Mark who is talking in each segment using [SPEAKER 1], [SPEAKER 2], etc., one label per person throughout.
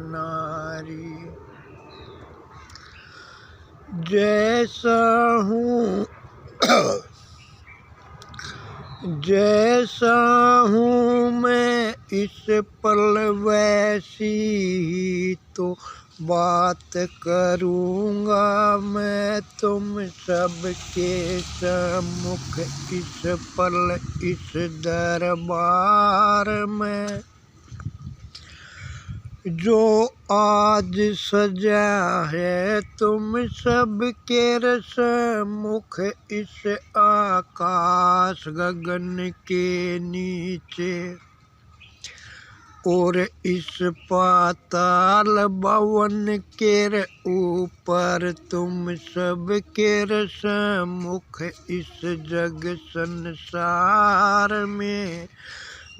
[SPEAKER 1] नारी। जैसा हूँ जैसा हूँ मैं इस पल वैसी ही तो बात करूँगा मैं तुम सबके सम्मुख इस पल इस दरबार में। जो आज सजा है तुम सबके सम्मुख इस आकाश गगन के नीचे और इस पाताल भवन के ऊपर तुम सबके सम्मुख इस जग संसार में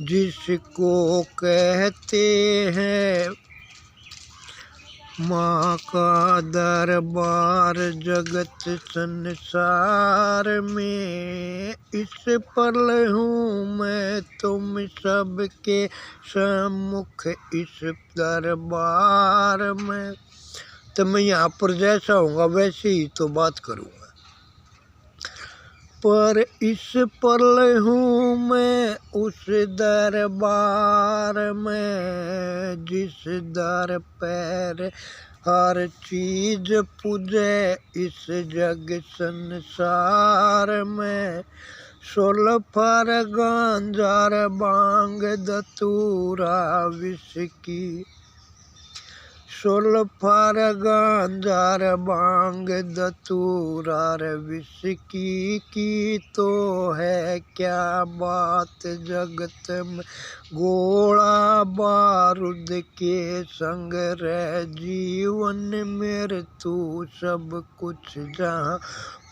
[SPEAKER 1] जिसको कहते हैं माँ का दरबार जगत संसार में। इस पल हूँ मैं तुम सबके सम्मुख इस दरबार में। तो मैं यहाँ पर जैसा होऊंगा वैसे ही तो बात करूँगा, पर इस पल हूँ मैं उस दरबार में जिस दर पैर हर चीज पूजे इस जग संसार में। सुल्फर गांजार बांग धतूरा विस्की, सुल्फर गांजार बांग धतूरा विस्की की तो है क्या बात जगत में। गोला बारूद के संग रह जीवन मेरे तू सब कुछ जहाँ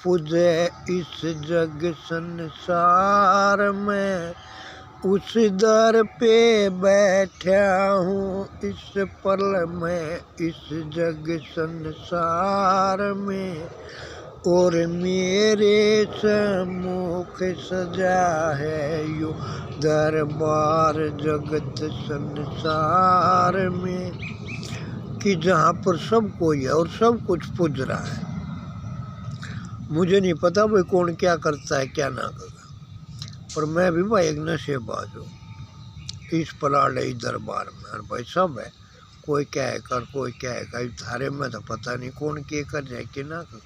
[SPEAKER 1] पूजे इस जग संसार में। उस दर पे बैठा हूँ इस पल में इस जग संसार में और मेरे सम्मुख सजा है यो दरबार जगत संसार में कि जहाँ पर सब कोई है और सब कुछ पूज रहा है। मुझे नहीं पता भाई कौन क्या करता है क्या ना करता, पर मैं भी भाई एक नशेबाज हूँ इस पलाड़े दरबार में। और भाई सब है, कोई क्या है कर कोई क्या है कर, थारे में तो पता नहीं कौन के कर जाए कि ना कर,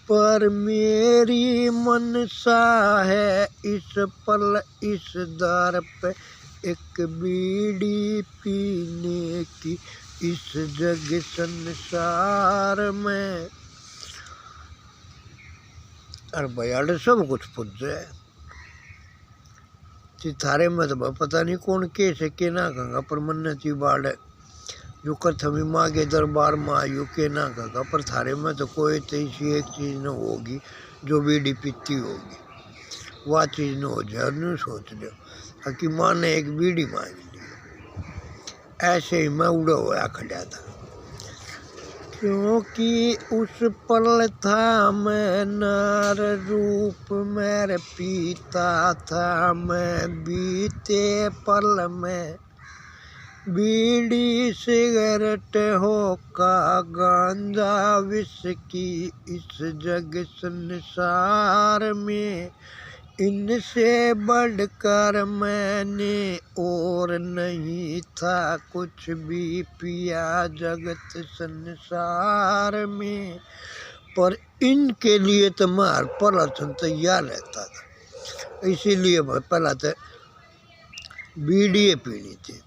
[SPEAKER 1] पर मेरी मनसा है इस पल इस दर पे एक बीड़ी पीने की इस जग संसार में। और भाई सब कुछ पूछ है थारे में तो पता नहीं कौन कैसे के ना कहगा, पर मन थी बाढ़ जो कथमी माँ के दरबार में आयु के ना कहगा, पर थारे में तो कोई तो ऐसी एक चीज़ न होगी जो बीड़ी पीती होगी, वह चीज़ न हो जाए। नहीं सोच लो कि माँ ने एक बीड़ी मांग ली, ऐसे ही मैं उड़ा हुआ खड़ा था क्योंकि उस पल था मैं नर रूप मेरे पीता था मैं बीते पल में बीड़ी सिगरेट होका गांजा विस्की इस जग संसार में। इनसे बढ़कर मैंने और नहीं था कुछ भी पिया जगत संसार में, पर इनके लिए तो मैं हर पल तैयार रहता था। इसीलिए पहला तो बीड़ी पीनी थी।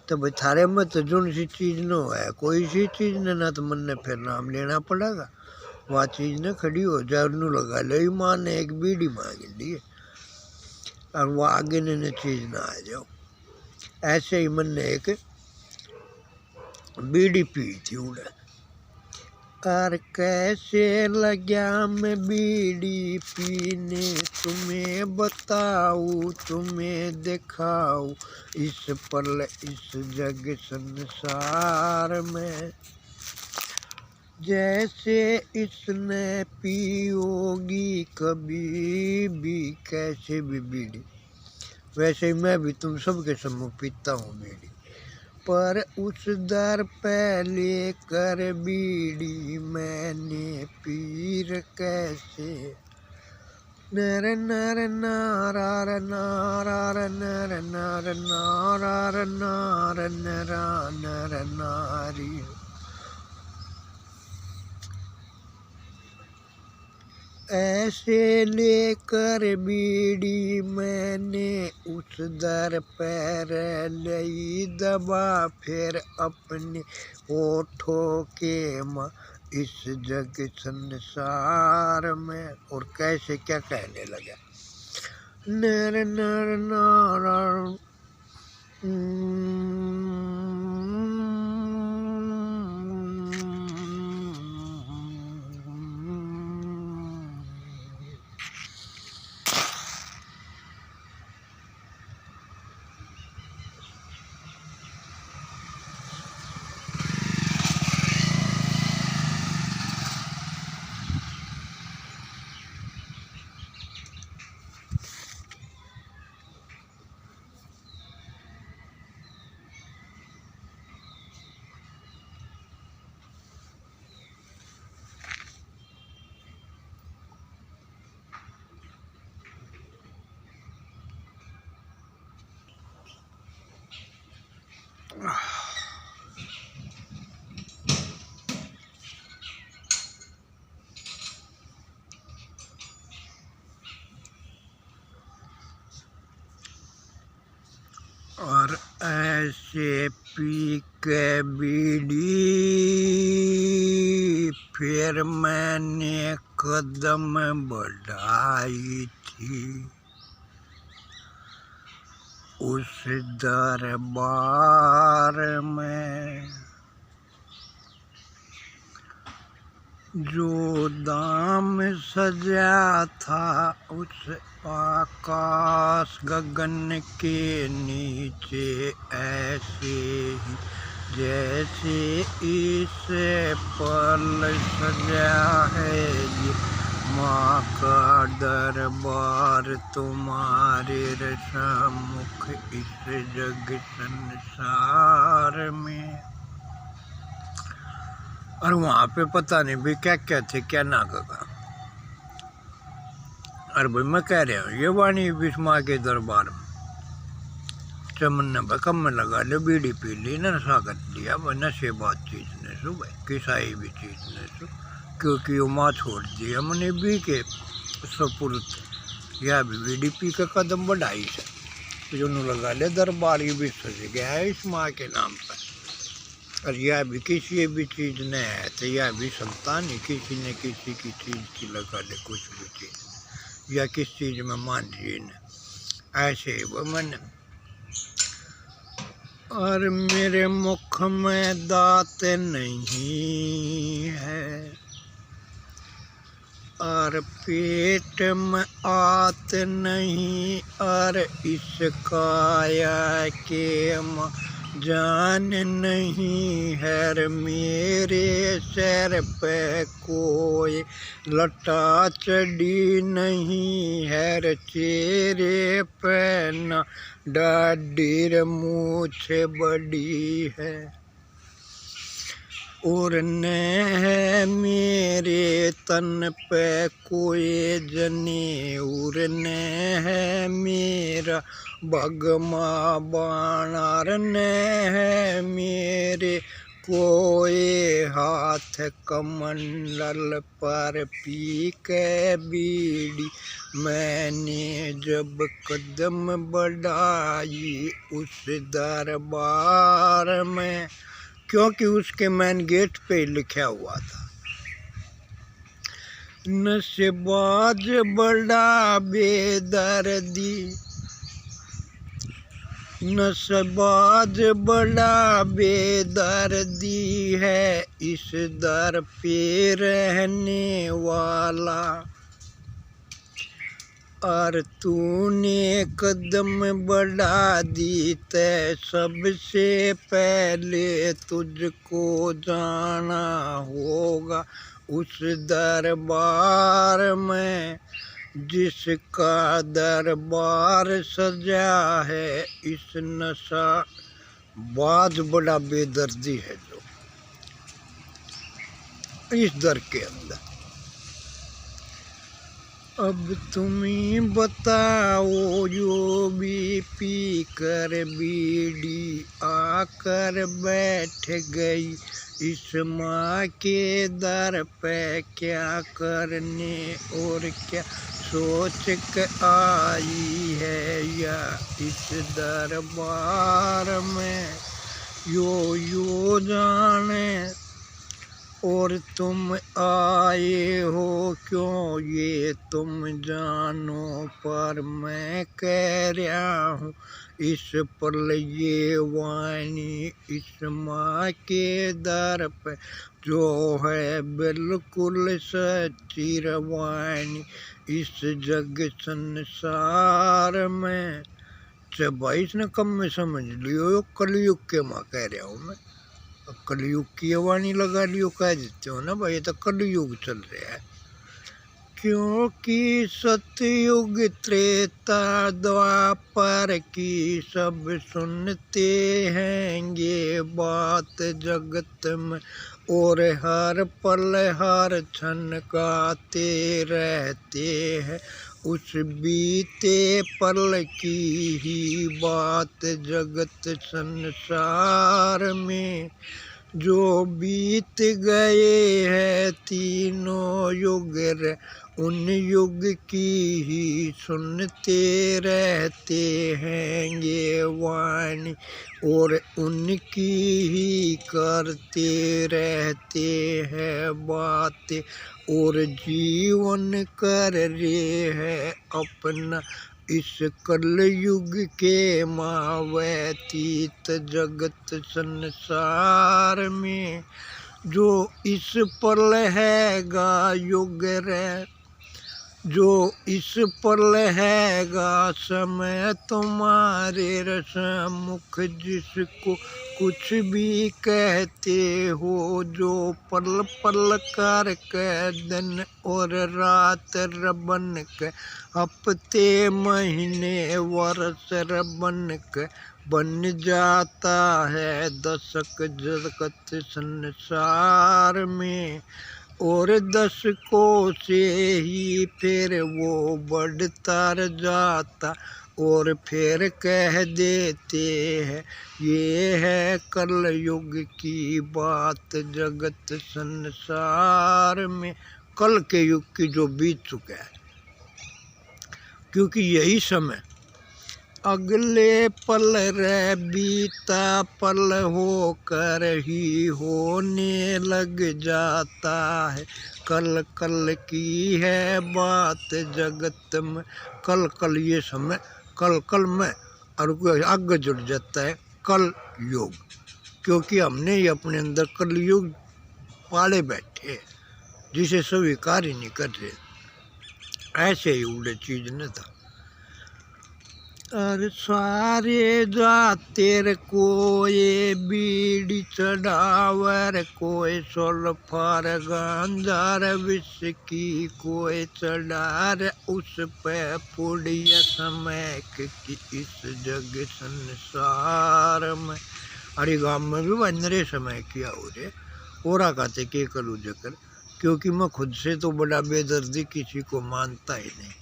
[SPEAKER 1] तो भाई थारे में तो जो सी चीज़ न है कोई सी चीज़ ने ना तो मन ने फिर नाम लेना पड़ेगा, वह चीज़ न खड़ी हो जाए नू लगा ले माँ ने एक बीड़ी मांग ली और वो आगे ने चीज़ ना आ जाओ। ऐसे ही मन ने एक बीड़ी पी थी उन्हें, और कैसे लगा मैं बीड़ी पीने तुम्हें बताऊँ तुम्हें दिखाऊँ इस पल इस जग संसार में। जैसे इसने पियोगी कभी भी कैसे भी बीड़ी, वैसे ही मैं भी तुम सबके सम्मुख पीता हूँ बीड़ी, पर उस दर पे लेकर बीड़ी मैंने पीर कैसे। नर नर नारार नारार नर नर नारार नार नरा नर नारी। ऐसे लेकर बीड़ी मैंने उस दर पैर लई दबा, फिर अपने होठों के माँ इस जग संसार में। और कैसे क्या कहने लगा, नर नर नारायण और ऐसे पी के बीड़ी फिर मैंने कदम बढ़ाई थी उस दरबार में, जो दाम सजा था उस आकाश गगन के नीचे, ऐसे ही जैसे इस पल सजा है ये माँ का दरबार तुम्हारे सम्मुख इस जग संसार में। और वहाँ पे पता नहीं भाई क्या क्या थे क्या ना कहा। अरे भाई मैं कह रहा हूँ ये वाणी विष माँ के दरबार में चमन ने कम में लगा ले बीड़ी पी ली नशा कर लिया, वह नशे बात चीज ने सु भाई किसाई भी चीज ने सु, क्योंकि वो माँ छोड़ दी हमने भी के सपुरत या भी बीड़ी पी के कदम बढ़ाई से, तो जो लगा ले दरबार ये भी सज गया है इस माँ के नाम पर। और यह भी किसी भी चीज़ ने है तो यह भी संतान ही किसी ने किसी की चीज़ की लगा ले कुछ भी चीज़ या किस चीज़ में मान जी ने ऐसे वो मन। और मेरे मुख में दांत नहीं है और पेट में आत नहीं, और इस काया के जान नहीं है, मेरे सर पे कोई लटा चढ़ी नहीं है, चेहरे पे न दाढ़ी मूछ बड़ी है, और न है मेरे तन पे कोई जने, और न है मेरा भगमा बाणार, न है मेरे कोई हाथ कमंडल पर पी के बीड़ी मैंने जब कदम बढ़ाई उस दरबार में, क्योंकि उसके मेन गेट पे लिखा हुआ था नशेबाज बड़ा बेदर्दी, नशेबाज बड़ा बेदर्दी है इस दर पे रहने वाला, और तूने कदम बढ़ा दी तय, सबसे पहले तुझको जाना होगा उस दरबार में जिसका दरबार सजा है इस नशा। बाज बड़ा बेदर्दी है जो इस दर के अंदर। अब तुम ही बताओ, जो भी पी कर बीड़ी आकर बैठ गई इस माँ के दर पे, क्या करने और क्या सोच कर आई है या इस दरबार में। यो जाने और तुम आए हो क्यों ये तुम जानो, पर मैं कह रहा हूँ इस पल ये वाणी इस माँ के दर पे जो है बिल्कुल सच्ची रवानी इस जग संसार में। अच्छा भाई इसने कम में समझ लियो, कलयुग के माँ कह रहा हूँ मैं। कलयुग की वाणी लगा लियो कह देते हो ना भाई, ये तो कलयुग चल रहा है। क्योंकि सतयुग त्रेता द्वापर की सब सुनते हैं ये बात जगत में, और हर पल हर क्षण गाते रहते हैं उस बीते पल की ही बात जगत संसार में। जो बीत गए हैं तीनों युग रे, उन युग की ही सुनते रहते हैं ये वाणी, और उनकी ही करते रहते हैं बातें, और जीवन कर रहे हैं अपना इस कलयुग के माँ व्यतीत जगत संसार में। जो इस पल हैगा युग रे, जो इस पल हैगा समय तुम्हारे रसमुख, जिसको कुछ भी कहते हो, जो पल पल कर के दिन और रात रबन के, हफ्ते महीने वर्ष रबन के, बन जाता है दशक जगत संसार में। और दशकों से ही फिर वो बढ़ता जाता, और फिर कह देते हैं ये है कलयुग की बात जगत संसार में। कल के युग की जो बीत चुका है, क्योंकि यही समय अगले पल रे बीता पल होकर ही होने लग जाता है। कल कल की है बात जगत में, कल कल ये समय कल कल में और आगे जुड़ जाता है कल युग, क्योंकि हमने ही अपने अंदर कल युग पाले बैठे जिसे स्वीकार ही नहीं कर रहे। ऐसे ही उल्टे चीज न था। और सारे जातेर कोई बीड़ी चढ़ावर, कोई सुल्फार गांजार विस्की कोई चढ़ार, उस पे पुड़िया समय की इस जग संसार में। अरे गाँव में भी बंदरे समय किया हो रे, ओरा कहते के करूँ जकर, क्योंकि मैं खुद से तो बड़ा बेदर्दी किसी को मानता ही नहीं,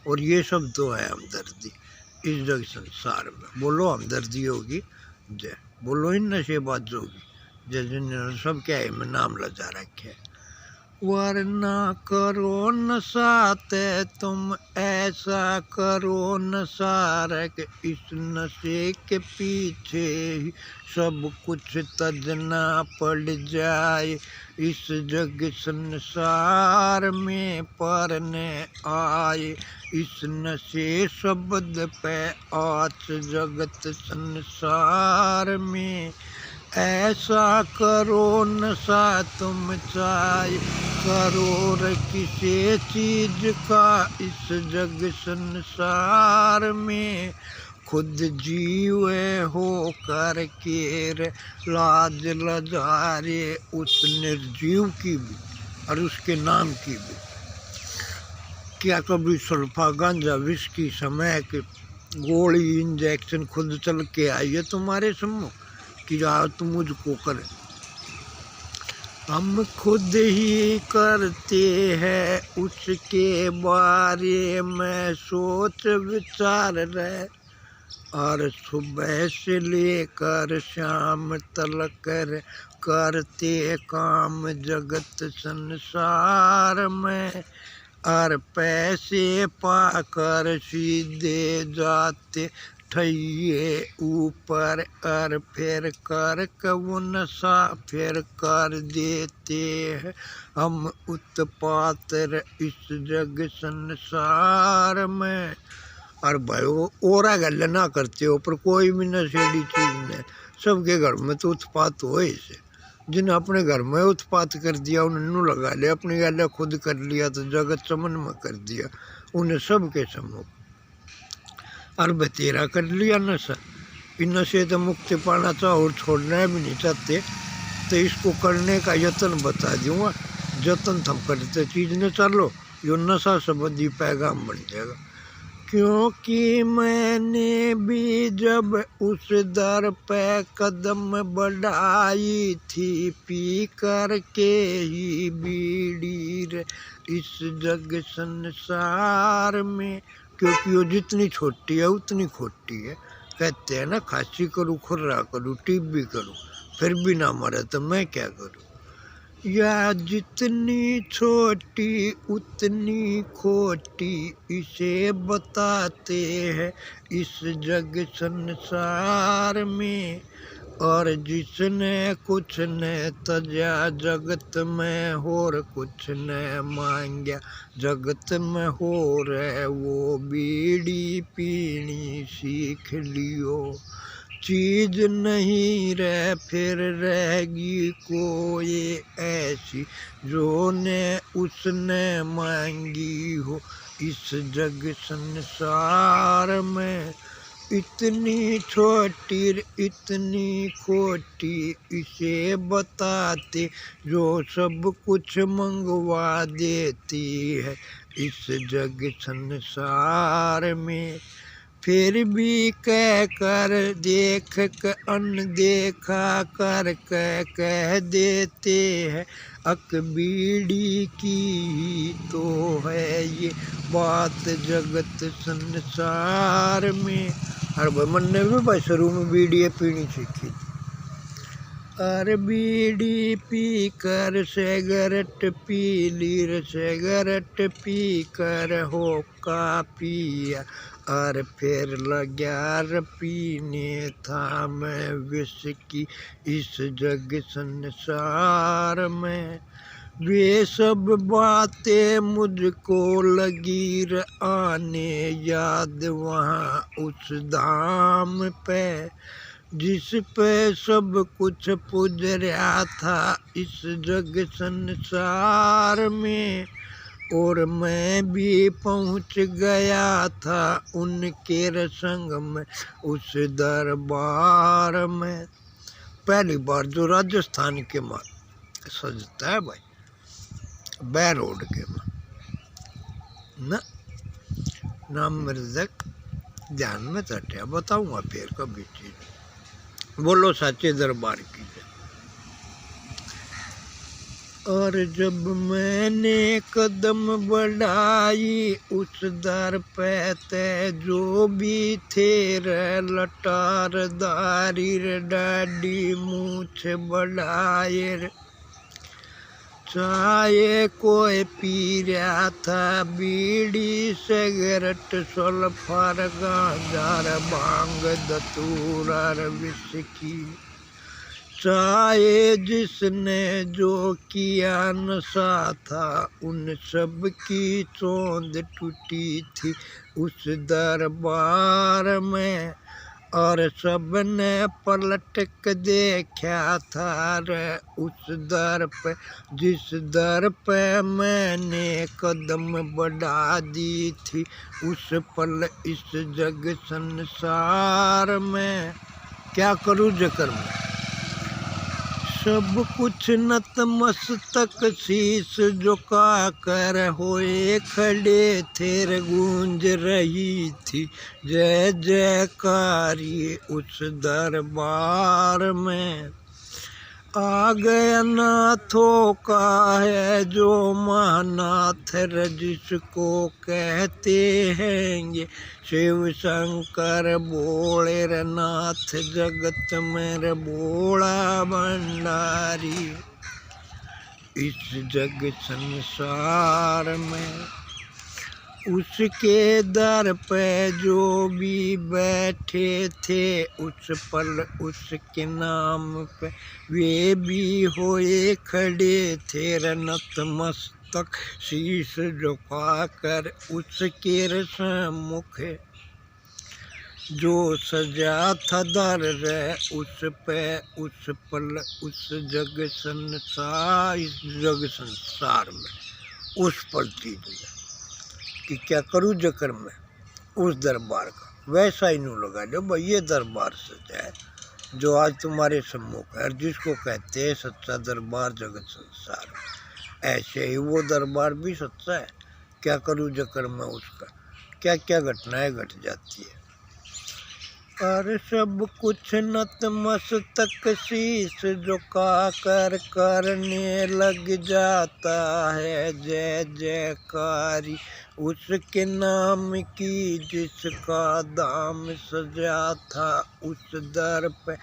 [SPEAKER 1] और ये सब तो है हमदर्दी इस जग संसार में। बोलो हमदर्दी होगी जय, बोलो इन नशेबाज होगी जय, जिन्होंने सब क्या है में नाम लजा रखे। वरना करो नशाते तुम ऐसा करो नशा के, इस नशे के पीछे ही सब कुछ तजना पड़ जाए इस जग संसार में। परने आए इस नशे शब्द पे आज जगत संसार में। ऐसा करो नशा तुम चाहे करोड़ किसी चीज का इस जग संसार में, खुद जीवे हो कर के रे लाज लजारे उस निर्जीव की भी और उसके नाम की भी। क्या कभी सल्फा गांजा विस्की समय के गोली इंजेक्शन खुद चल के आई है तुम्हारे सम्मुख कि जाओ तुम मुझको करे? हम खुद ही करते हैं उसके बारे में सोच विचार रहे, और सुबह से लेकर शाम तक करते काम जगत संसार में, और पैसे पाकर सीधे जाते ठइये ऊपर, और फिर कर वो नशा फिर कर देते हैं हम उत्पात इस जग संसार में। और भाई और गल ना करते हो पर कोई भी नशेड़ी चीज़ नहीं, सबके घर में तो उत्पात हो इसे। जिन्हें अपने घर में उत्पात कर दिया उन्हें लगा लिया, अपनी गल खुद कर लिया तो जगत चमन में कर दिया उन्हें सबके सम्मुख, और बतेरा कर लिया नशा। इन नशे से मुक्ति पाना चाहो और छोड़ना भी नहीं चाहते तो इसको करने का यत्न बता दूंगा। जतन थम करते चीज़ न चलो, यो नशा संबंधी पैगाम बन जाएगा। क्योंकि मैंने भी जब उस दर पे कदम बढ़ाई थी, पी कर के ही बीड़ी रे इस जग संसार में, क्योंकि वो जितनी छोटी है उतनी खोटी है। कहते हैं ना, खांसी करूँ खुर्रा करूँ टीबी करूँ फिर भी ना मरे तो मैं क्या करूँ। या जितनी छोटी उतनी खोटी इसे बताते हैं इस जग संसार में, और जिसने कुछ न तजा जगत में और कुछ न मांगा जगत में हो रहे, वो बीड़ी पीनी सीख लियो। चीज नहीं रह फिर रहेगी कोई ऐसी जो ने उसने मांगी हो इस जग संसार में। इतनी छोटी इतनी खोटी इसे बताते जो सब कुछ मंगवा देती है इस जग संसार में। फिर भी कह कर देख कर अनदेखा कर कह देते हैं अक बीड़ी की तो है ये बात जगत संसार में। और मन ने भी भाई शुरू में बीड़ी पीनी सीखी, और बीड़ी पी कर सिगरेट पी ली, सिगरेट पी कर होका पिया, और फिर लग्या पीने था मैं विस्की इस जग संसार में। वे सब बातें मुझको लगी आने याद वहाँ उस धाम पे, जिस पे सब कुछ पुजरा था इस जग संसार में। और मैं भी पहुँच गया था उनके संग में उस दरबार में। पहली बार जो राजस्थान के माँ सजता है भाई बै रोड के माँ ना, नाम मृदक ध्यान में तटिया बताऊँगा फिर कभी चीज़। बोलो सच्चे दरबार की। और जब मैंने कदम बढ़ाई उस दर पे ते जो भी थे रे लटार दारी रे डाडी मूछ बढ़ाए रे, चाहे कोई पी रहा था बीड़ी सिगरेट सल्फर गांजा भांग धतूरा विस्की, चाहे जिसने जो किया नशा था उन सब की चोंद टूटी थी उस दरबार में। और सबने पलट के देखा था रे उस दर पे, जिस दर पे मैंने कदम बढ़ा दी थी। उस पल इस जग संसार में क्या करूँ जिक्र में, सब कुछ नतमस्तक शीश झुका कर होए खड़े थे रे, गूंज रही थी जय जयकारी उस दरबार में। आ गया नाथों का है जो महानाथ रे, जिसको कहते हैं ये शिव शंकर भोले रे नाथ, जगत में रे भोला भंडारी। इस जग संसार में उसके दर पे जो भी बैठे थे, उस पल उसके नाम पे वे भी होए खड़े थे रे, नतमस्तक शीश झुका कर उसके सम्मुख। जो सजा था दर रे उस पे, उस पल उस जग संसार, इस जग संसार में उस पल चीज में कि क्या करूँ जिक्र में उस दरबार का। वैसा ही नू लगा दो भाई, ये दरबार सच्चा है जो आज तुम्हारे सम्मुख है, जिसको कहते हैं सच्चा दरबार जगत संसार में। ऐसे ही वो दरबार भी सच्चा है। क्या करूँ जिक्र में उसका, क्या क्या घटनाएं घट जाती है। पर सब कुछ नतमस्तक शीश झुका कर करने लग जाता है जय जयकारी उसके नाम की, जिसका दाम सजा था उस दर पे।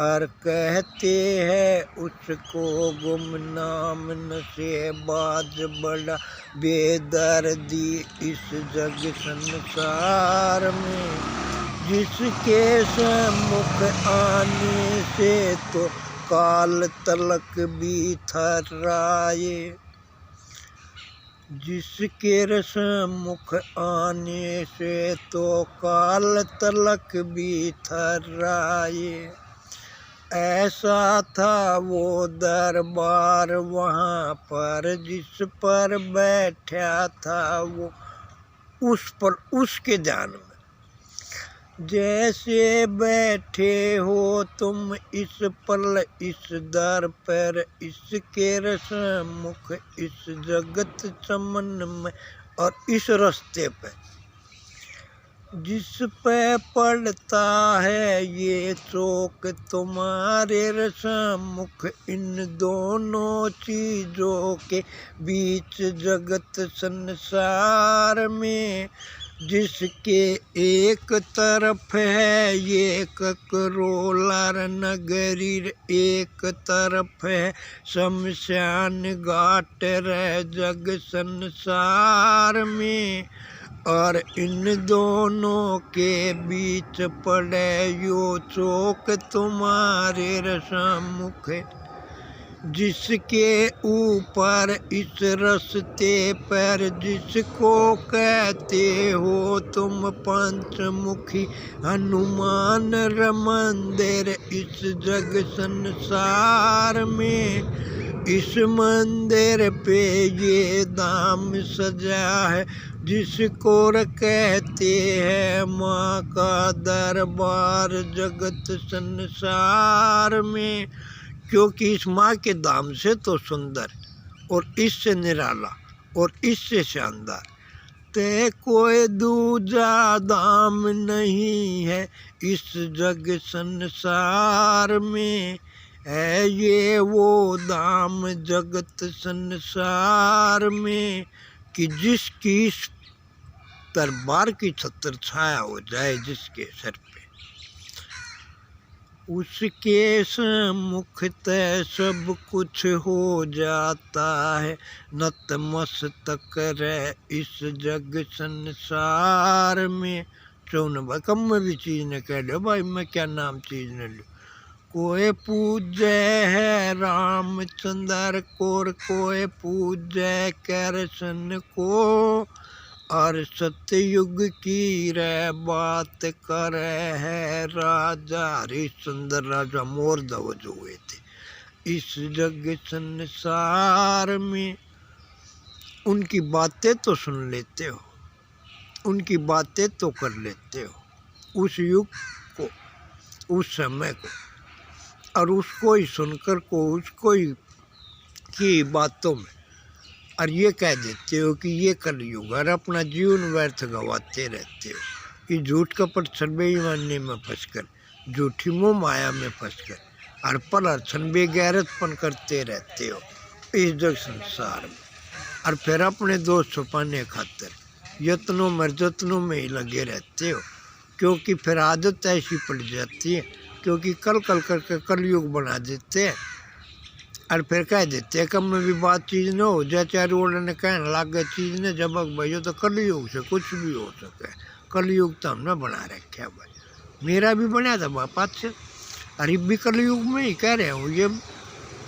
[SPEAKER 1] और कहते हैं उसको गुमनाम नशेबाज बड़ा बेदर्दी इस जग संसार में। जिसके सम्मुख आने से तो काल तलक भी थर्राए, जिसके सम्मुख आने से तो काल तलक भी थर्राए। ऐसा था वो दरबार वहाँ पर जिस पर बैठा था वो, उस पर उसके ध्यान में। जैसे बैठे हो तुम इस पल इस दर पर, इसके सम्मुख इस जगत चमन में और इस रास्ते पे, जिस पे पड़ता है ये चौक तुम्हारे सम्मुख, इन दोनों चीज़ों के बीच जगत संसार में। जिसके एक तरफ है ये ककरोला नगरी, एक तरफ है शमशान घाट रे जग संसार में। और इन दोनों के बीच पड़े यो चौक तुम्हारे सम्मुख, जिसके ऊपर इस रास्ते पर जिसको कहते हो तुम पंचमुखी हनुमान र मंदिर इस जग संसार में। इस मंदिर पे ये दाम सजा है जिसको कहते हैं माँ का दरबार जगत संसार में। क्योंकि इस माँ के दाम से तो सुंदर और इससे निराला और इससे शानदार ते कोई दूजा दाम नहीं है इस जग संसार में। है ये वो दाम जगत संसार में कि जिसकी इस दरबार की छत्र छाया हो जाए जिसके सर पे, उसके सम्मुख तय सब कुछ हो जाता है नतमस्तक रे इस जग संसार में। चौन भाई कम में भी चीज़ ने कह दो भाई मैं क्या नाम चीज़ ने लूँ। कोई पूज्य है रामचंद्र को, कोई पूज्य कृष्ण को, और सतयुग की रे बात करे है राजा हरिश्चंद्र राजा मोर ध्वज हुए थे इस जग संसार में। उनकी बातें तो सुन लेते हो, उनकी बातें तो कर लेते हो, उस युग को, उस समय को, और उसको ही सुनकर को उसको ही की बातों में, और ये कह देते हो कि ये कलयुग, और अपना जीवन व्यर्थ गवाते रहते हो कि झूठ कपट छल मानने में फंसकर, झूठी मोह माया में फंसकर, और पल अर्चन बेगैरतपन करते रहते हो इस जग संसार में। और फिर अपने दोस्त छुपाने खातिर यत्नों में ही लगे रहते हो, क्योंकि फिर आदत ऐसी पड़ जाती है, क्योंकि कल करके कलयुग बना देते हैं। और फिर कह देते हैं कब में भी बात चीज़ न हो जाए, चाहे रोड ने कहने लग गए चीज़ ने जबक भाई तो कलयुग से कुछ भी हो सके, कलयुग तो हमने बना रखे भाई, मेरा भी बनाया था बापात से, अरे भी कलयुग में ही कह रहे हूँ। ये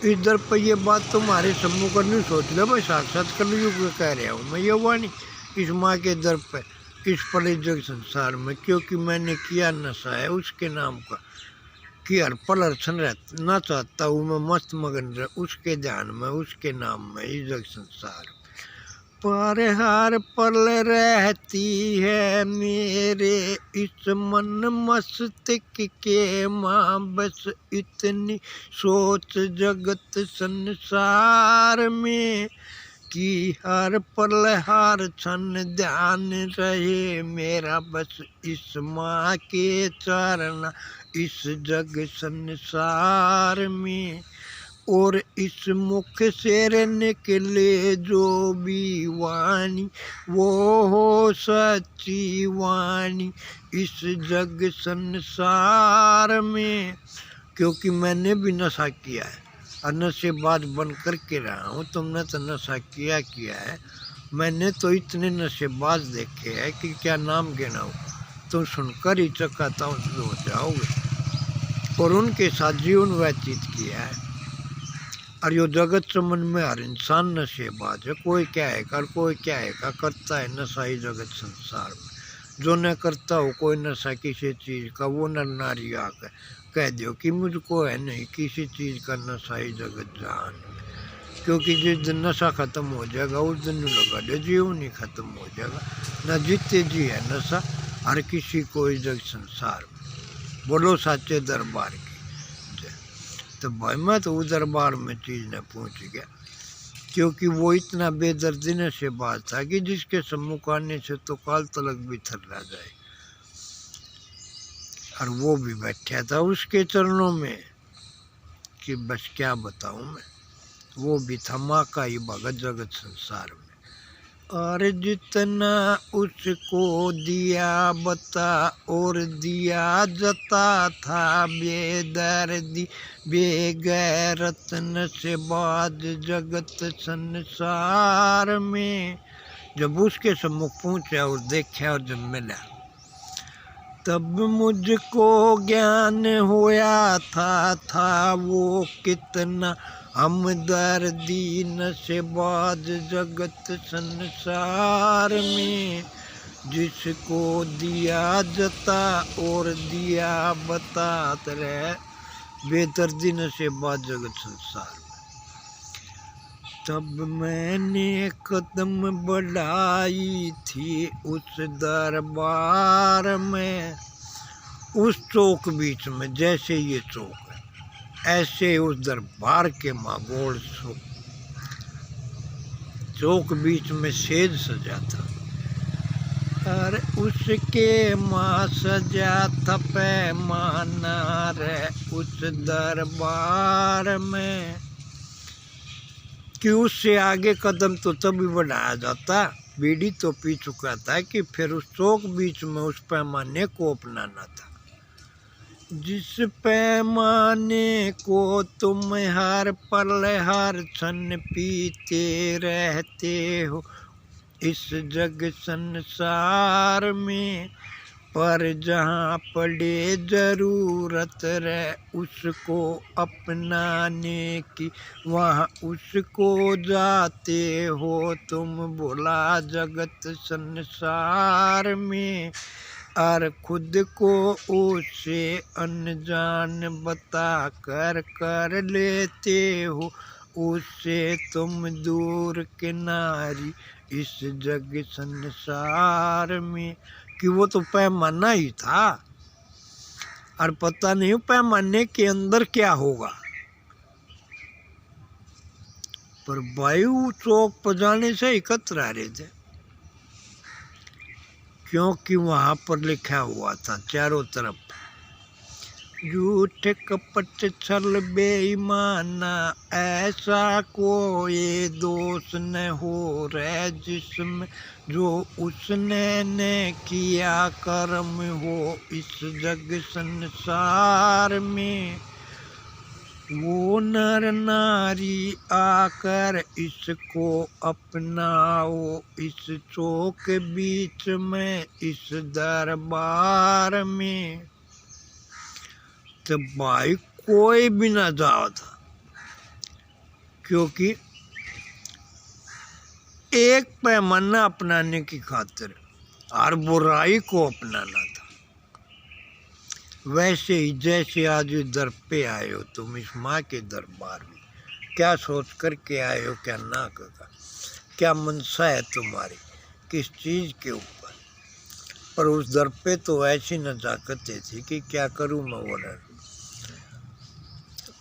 [SPEAKER 1] इधर पर ये बात तुम्हारे सम्मुख नहीं सोच लो भाई, साक्षात कलयुग में कह रहा हूँ मैं ये वाणी इस माँ के दर पर, इस पले जग संसार में, क्योंकि मैंने किया नशा है उसके नाम का कि हर पल अर्चन रहना चाहता हूँ मैं, मस्त मगन रह उसके ध्यान में, उसके नाम में इस जग संसार। पर हर पल रहती है मेरे इस मन मस्तिष्क के माँ, बस इतनी सोच जगत संसार में कि हर पल हर क्षण ध्यान रहे मेरा बस इस माँ के चरण इस जग संसार में। और इस मुख से निकले जो भी वाणी वो हो सच्ची वाणी इस जग संसार में। क्योंकि मैंने भी नशा किया है और नशेबाज बन कर के रहा हूँ, तुमने तो नशा किया है, मैंने तो इतने नशेबाज देखे हैं कि क्या नाम गिनाऊँ, तुम सुनकर ही चकाता हो जाओगे। और उनके साथ जीवन व्यतीत किया है। और यो जगत चमन में हर इंसान नशेबाज है, कोई क्या है कर, कोई क्या है का करता है नशा ही जगत संसार में। जो न करता हो कोई नशा किसी चीज़ का, वो नर नारी आकर कह दो कि मुझको है नहीं किसी चीज़ का नशा ही जगत जहान में। क्योंकि जिस दिन नशा ख़त्म हो जाएगा उस दिन लगा दे जीवन ही ख़त्म हो जाएगा। न जीते जी है नशा हर किसी को इस जग संसार में। बोलो साचे दरबार की। तो भाई मैं तो उस दरबार में चीज़ न पहुँच गया, क्योंकि वो इतना बेदर्दी से बात था कि जिसके सम्मुख आने से तो काल तलक भी थर्रा जाए। और वो भी बैठा था उसके चरणों में कि बस क्या बताऊँ मैं, वो भी था माँ का ही भगत जगत संसार में। और जितना उसको दिया बता और दिया जता था बेदर्दी बेगैरत नशेबाज जगत संसार में। जब उसके सम्मुख पहुँचा और देखा और जब मिला तब मुझको ज्ञान होया था वो कितना हमदर्दी नशेबाज जगत संसार में। जिसको दिया जता और दिया बतात रहे बेदर्दी नशेबाज जगत संसार में। तब मैंने कदम बढ़ाई थी उस दरबार में, उस चौक बीच में जैसे ये चौक है ऐसे उस दरबार के मागोल चौक बीच में सेज सजा था। और उसके माँ सजा था पैमाना रे उस दरबार में कि उससे आगे कदम तो तभी बढ़ाया जाता, बीड़ी तो पी चुका था कि फिर उस चौक बीच में उस पैमाने को अपनाना था। जिस पैमाने को तुम हर पल हर क्षण पीते रहते हो इस जग संसार में, पर जहाँ पड़े जरूरत रे उसको अपनाने की, वहाँ उसको जाते हो तुम भुला जगत संसार में। और खुद को उससे अनजान बता कर कर लेते हो उससे तुम दूर किनारी इस जग संसार में। कि वो तो पैमाना ही था और पता नहीं पैमाने के अंदर क्या होगा। पर वायु चौक पर जाने से एकत्र आ रहे थे, क्योंकि वहां पर लिखा हुआ था चारों तरफ, झूठ कपट छल बेईमाना ऐसा कोई दोष न हो रे जिसमें जो उसने ने किया कर्म हो इस जग संसार में। वो नर नारी आकर इसको अपनाओ इस चौक बीच में इस दरबार में। तो भाई कोई भी ना जाओ था, क्योंकि एक पैमाना अपनाने की खातिर और बुराई को अपनाना था। वैसे ही जैसे आज इधर पे आए हो तुम इस माँ के दरबार में, क्या सोच कर के आए हो, क्या ना कर, क्या मनसा है तुम्हारी किस चीज़ के ऊपर। पर उस दर पे तो ऐसी नजाकतें थी कि क्या करूँ मैं वर्णन।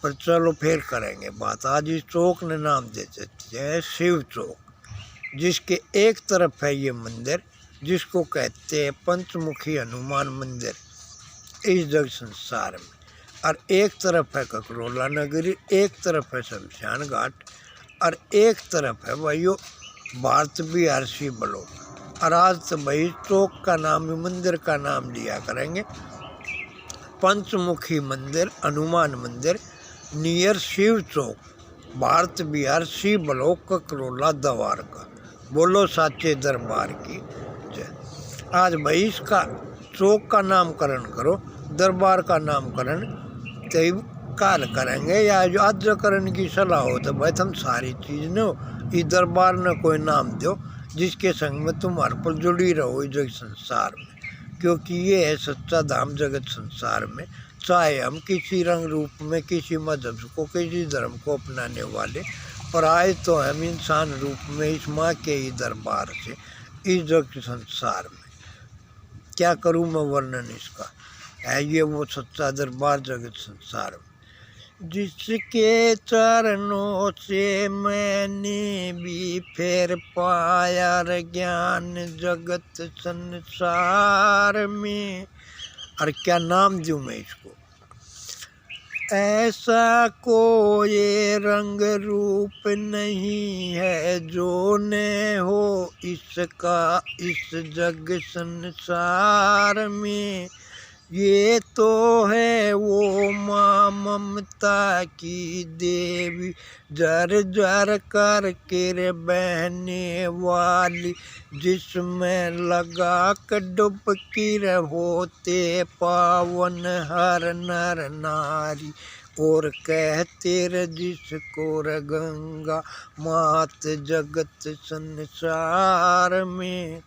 [SPEAKER 1] पर चलो फिर करेंगे बात। आज इस चौक ने नाम दे देते हैं शिव चौक, जिसके एक तरफ है ये मंदिर जिसको कहते हैं पंचमुखी हनुमान मंदिर इस जग संसार में, और एक तरफ है ककरोला नगरी, एक तरफ है शमशान घाट, और एक तरफ है भाई भारत बिहार शिव ब्लॉक। और आज तो भाई चौक का नाम मंदिर का नाम लिया करेंगे पंचमुखी मंदिर हनुमान मंदिर नियर शिव चौक, भारत बिहार शिव ब्लॉक ककरोला द्वारका। बोलो साचे दरबार की जय। आज भाई इसका चौक का नामकरण करो, दरबार का नामकरण तब काल करेंगे या आद्यकरण की सलाह हो तो भाई तुम सारी चीज़ न हो इस दरबार न कोई नाम दो जिसके संग में तुम्हारे पर जुड़ी रहो इस जग संसार में। क्योंकि ये है सच्चा धाम जगत संसार में, चाहे हम किसी रंग रूप में किसी मजहब को किसी धर्म को अपनाने वाले, पर आए तो हम इंसान रूप में इस माँ के ही दरबार से इस जग संसार में। क्या करूँ मैं वर्णन इसका, है ये वो सच्चा दरबार जगत संसार में जिसके चरणों से मैंने भी फेर पाया ज्ञान जगत संसार में। और क्या नाम दूँ मैं इसको, ऐसा कोई रंग रूप नहीं है जो न हो इसका इस जग संसार में। ये तो है वो माँ ममता की देवी जर जर कर के बहने वाली, जिसमें लगा कर डुबकी होते पावन हर नर नारी। और कहते र जिसको र गंगा मात जगत संसार में।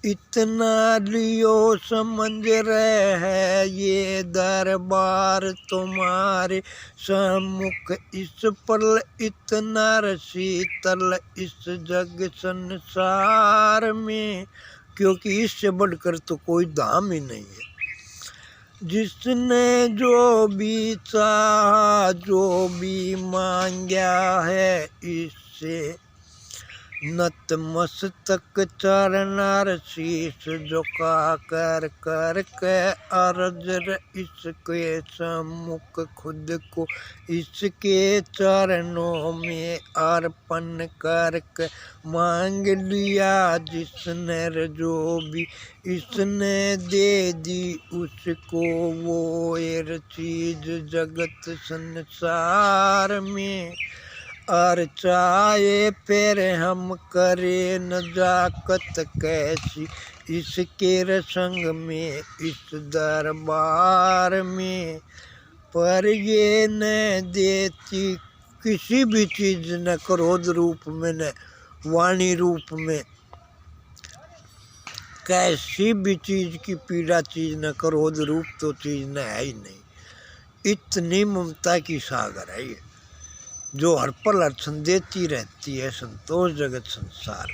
[SPEAKER 1] इतना लियो समझ रहे है ये दरबार तुम्हारे सम्मुख इस पल इतना शीतल इस जग संसार में। क्योंकि इससे बढ़कर तो कोई धाम ही नहीं है। जिसने जो भी चाहा जो भी मांगा है इससे नतमस्तक चरण शीश झुका कर कर के अर्ज इसके सम्मुख खुद को इसके चरणों में अर्पण कर के मांग लिया जिसने जो भी इसने दे दी उसको वो एर चीज जगत संसार में। और चाहे फिर हम करें नजाकत कैसी इसके रसंग में इस दरबार में, पर ये न देती किसी भी चीज़, न क्रोध रूप में न वाणी रूप में, कैसी भी चीज़ की पीड़ा चीज़ न क्रोध रूप तो चीज़ न है ही नहीं। इतनी ममता की सागर है ये, जो हर पल अर्चन देती रहती है संतोष जगत संसार।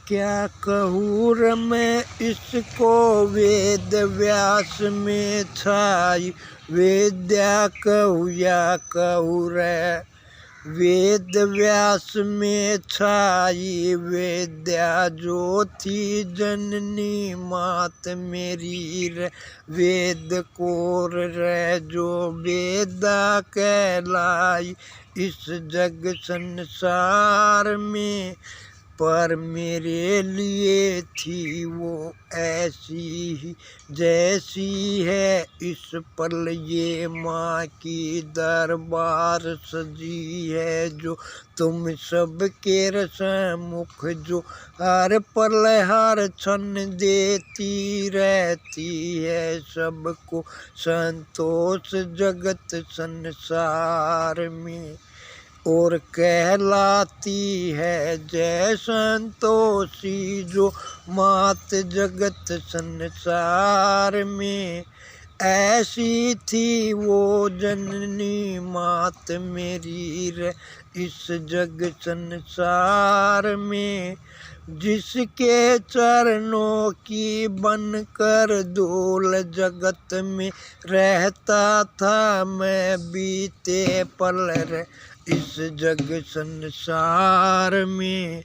[SPEAKER 1] क्या कहूँ रे मैं इसको वेद व्यास में छाई, वेद्या कहूँ या कहूँ रे, वेद व्यास में छाई वेद्या जो थी जननी मात मेरी रे, वेद कोर रे जो वेदा कहलाई इस जग संसार में, पर मेरे लिए थी वो ऐसी ही जैसी है इस पल ये माँ की दरबार सजी है, जो तुम सबके रसमुख जो हर पल हर क्षण देती रहती है सबको संतोष जगत संसार में, और कहलाती है जय संतोषी जो मात जगत संसार में। ऐसी थी वो जननी मात मेरी रे इस जग संसार में, जिसके चरणों की बनकर धूल जगत में रहता था मैं बीते पल रे इस जग संसार में।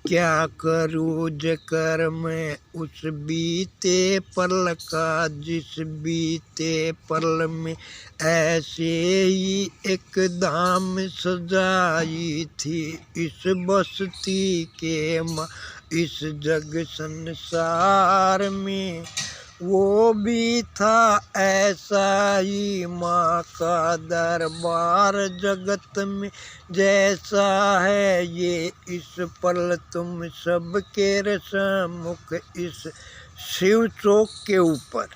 [SPEAKER 1] क्या करूँ जकर मैं उस बीते पल का, जिस बीते पल में ऐसे ही एक धाम सजाई थी इस बस्ती के माँ इस जग संसार में। वो भी था ऐसा ही माँ का दरबार जगत में, जैसा है ये इस पल तुम सबके रसमुख इस शिव चौक के ऊपर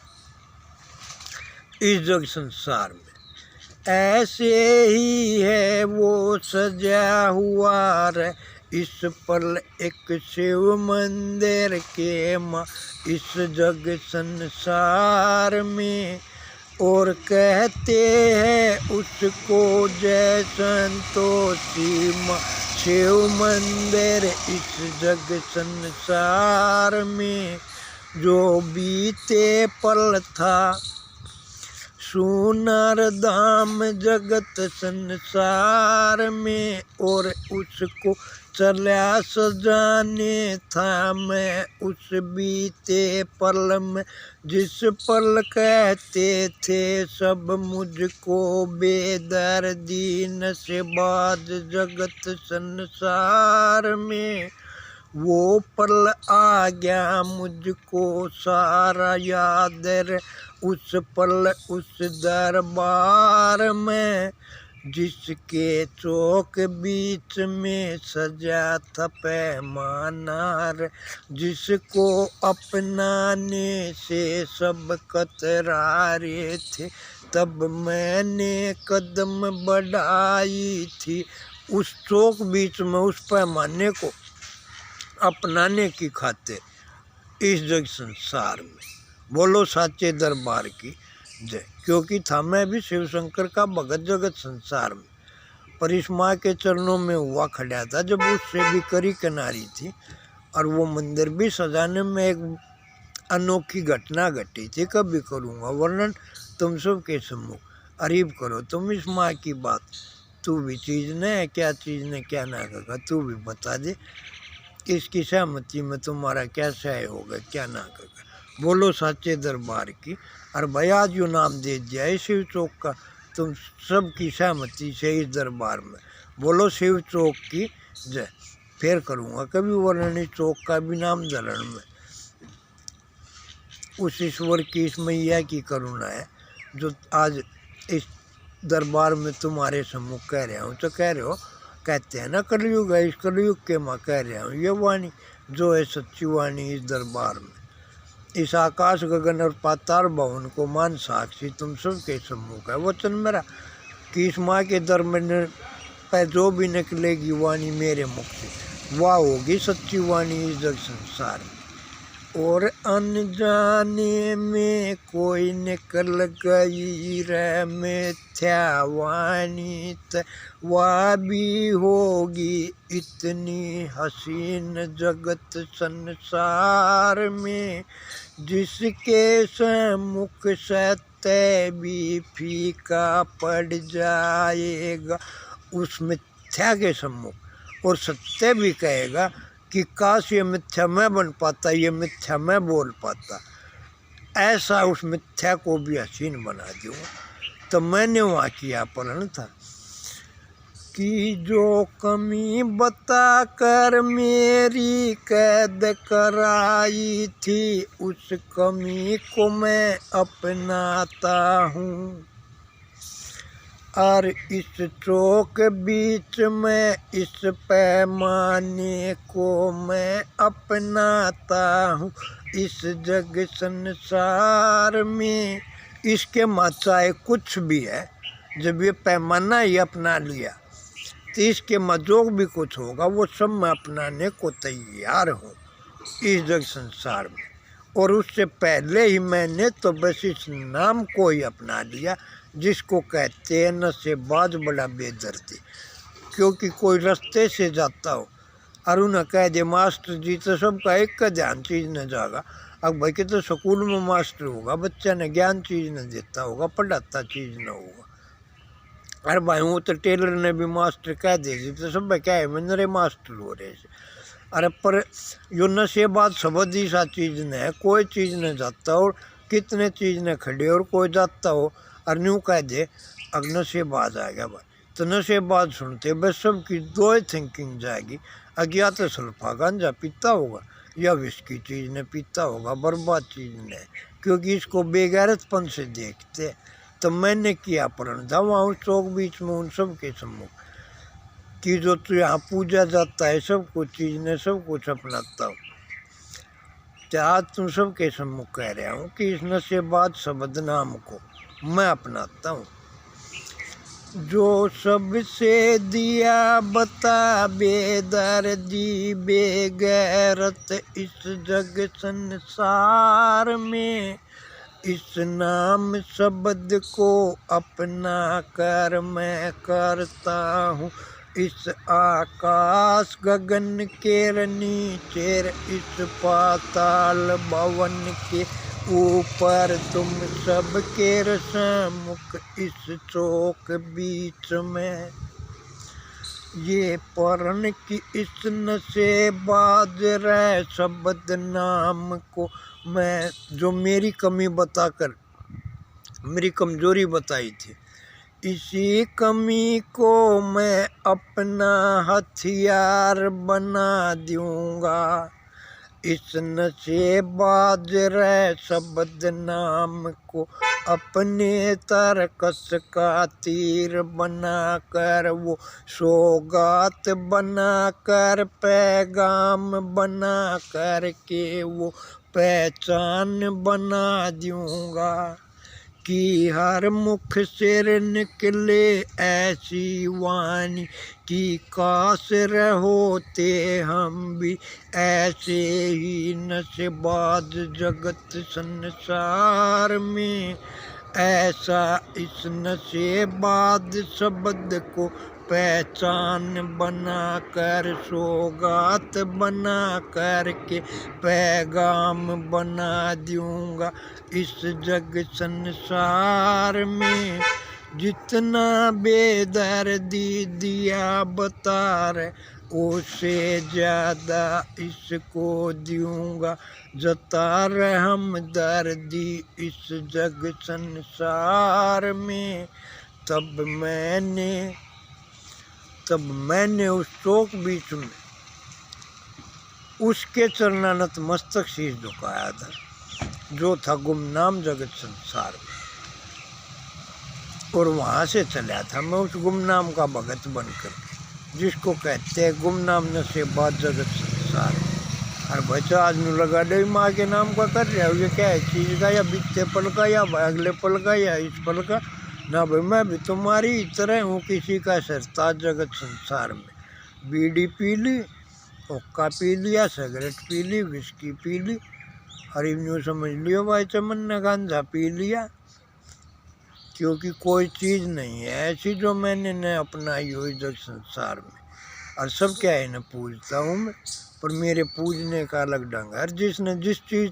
[SPEAKER 1] इस जग संसार में। ऐसे ही है वो सजा हुआ रे इस पल एक शिव मंदिर के माँ इस जग संसार में, और कहते हैं उसको जय संतोषी माँ शिव मंदिर इस जग संसार में। जो बीते पल था सुनर धाम जगत संसार में, और उसको चला सजाने था मैं उस बीते पल में, जिस पल कहते थे सब मुझको बेदर्दी नशेबाज जगत संसार में। वो पल आ गया मुझको सारा याद रे उस पल उस दरबार में, जिसके चौक बीच में सजा था पैमाना रे, जिसको अपनाने से सब कतरा रहे थे, तब मैंने कदम बढ़ाई थी उस चौक बीच में उस पैमाने को अपनाने की खातिर इस जग संसार में। बोलो साचे दरबार की जय। क्योंकि था मैं भी शिव शंकर का भगत जगत संसार में, पर इस माँ के चरणों में हुआ खड़ा था जब उससे भी करी किनारी थी, और वो मंदिर भी सजाने में एक अनोखी घटना घटी थी। कभी करूँगा वर्णन तुम सब के सम्मुख, अरीब करो तुम इस माँ की बात। तू भी चीज़ ने क्या चीज़ ने क्या ना कहा, तू भी बता दे इसकी सहमति में तुम्हारा क्या सहयोग है क्या ना कहा। बोलो साचे दरबार की। और भाई आज यो नाम दे दिया है शिव चौक का तुम सब की सहमति से इस दरबार में। बोलो शिव चौक की जय। फिर करूँगा कभी वर्णनी चौक का भी नाम धरण में। उस ईश्वर की इस मैया की करुणा है जो आज इस दरबार में तुम्हारे सम्मुख कह रहा हूँ। तो कह रहे हो कहते हैं ना कलयुग है, इस कलयुग के माँ कह रहा हूँ ये वाणी जो है सच्ची वाणी इस दरबार में। इस आकाश गगन और पाताल भवन को मान साक्षी तुम सबके सम्मुख है वचन मेरा कि इस माँ के दर में पे जो भी निकलेगी वाणी मेरे मुख से वह होगी सच्ची वाणी इस जग संसार में। और अनजाने में कोई निकल गई रे मिथ्या वाणी वह भी होगी इतनी हसीन जगत संसार में। जिसके सम्मुख सत्य भी फीका पड़ जाएगा उस मिथ्या के सम्मुख और सत्य भी कहेगा कि काश ये मिथ्या मैं बन पाता, ये मिथ्या मैं बोल पाता, ऐसा उस मिथ्या को भी हसीन बना दूँगा। तो मैंने वहाँ किया पलन था कि जो कमी बता कर मेरी कैद कराई थी उस कमी को मैं अपनाता हूँ। और इस चौक बीच में इस पैमाने को मैं अपनाता हूँ। इस जग संसार में इसके चाहे कुछ भी है, जब ये पैमाना ही अपना लिया तो इसके जो भी कुछ होगा वो सब मैं अपनाने को तैयार हूँ इस जग संसार में। और उससे पहले ही मैंने तो बस इस नाम को ही अपना लिया जिसको कहते हैं नशेबाज बड़ा बेदर्दी। क्योंकि कोई रास्ते से जाता हो और उन्हें कह दे मास्टर जी तो सबका एक का ध्यान चीज़ न जाएगा। अब भाई के तो स्कूल में मास्टर होगा, बच्चा ने ज्ञान चीज़ न देता होगा, पढ़ाता चीज़ न होगा। अरे भाई वो तो टेलर ने भी मास्टर कह देगी तो सब क्या है मेरे मास्टर हो रहे से। अरे पर यो नशेबाज शब्द ही सा चीज़ न है, कोई चीज़ न जाता हो कितने चीज़ न खड़े और कोई जाता हो और न्यू कह दे अगर नशेबाज आ गया भाई तो नशेबाज सुनते बस सबकी दो ही थिंकिंग जाएगी। अज्ञा तो सल्फा गांजा पीता होगा या विस्की चीज़ ने पीता होगा, बर्बाद चीज़ ने, क्योंकि इसको बेगैरतपन से देखते। तो मैंने किया प्रण था वहाँ उस चौक बीच में उन सब के सम्मुख कि जो तो यहाँ पूजा जाता है सब कुछ चीज़ ने सब कुछ अपनाता हूँ। तो आज तुम सब के सम्मुख कह रहा हूँ कि इस नशेबाज शब्द नाम को मैं अपनाता हूँ। जो सबसे दिया बता बेदर्दी बेगैरत इस जग संसार में। इस नाम शब्द को अपना कर मैं करता हूँ इस आकाश गगन के नीचे इस पाताल भवन के ऊपर तुम सब के सम्मुख इस चौक बीच में। ये परण की इस नशेबाज रे शब्द नाम को मैं जो मेरी कमी बताकर मेरी कमजोरी बताई थी इसी कमी को मैं अपना हथियार बना दूंगा। इस नशेबाज रे शब्द नाम को अपने तरकस का तीर बना कर वो सौगात बना कर पैगाम बना कर के वो पहचान बना दूंगा कि हर मुख से निकले ऐसी वाणी कि काश होते हम भी ऐसे ही नशेबाज जगत संसार में। ऐसा इस नशेबाज शब्द को पहचान बना कर सौगात बना कर के पैगाम बना दूंगा इस जग संसार में। जितना बेदर्दी दिया बता रहे उससे ज़्यादा इसको दूंगा जता रहे हमदर्दी इस जग संसार में। तब मैंने उस चौक बीच में उसके चरणानत मस्तक शीश झुकाया था जो था गुमनाम जगत संसार में। और वहाँ से चला था मैं उस गुमनाम का भगत बनकर जिसको कहते हैं गुमनाम नशेबाज जगत संसार। अरे बच्चा आज नू लगा दे माँ के नाम का कर रहा हूँ, ये क्या है चीज़ का, या बीते पल का, या अगले पल का, या इस पल का। ना भाई मैं भी तुम्हारी तरह हूँ, किसी का सरताज जगत संसार में। बीड़ी पी ली, हुक्का पी लिया, सिगरेट पी ली, विस्की पी ली, और यूँ समझ लियो भाई चमन ने गांजा पी लिया। क्योंकि कोई चीज़ नहीं है ऐसी जो मैंने न अपनाई हो इधर संसार में। और सब क्या है न पूजता हूँ मैं, पर मेरे पूजने का अलग ढंग है। जिसने जिस चीज़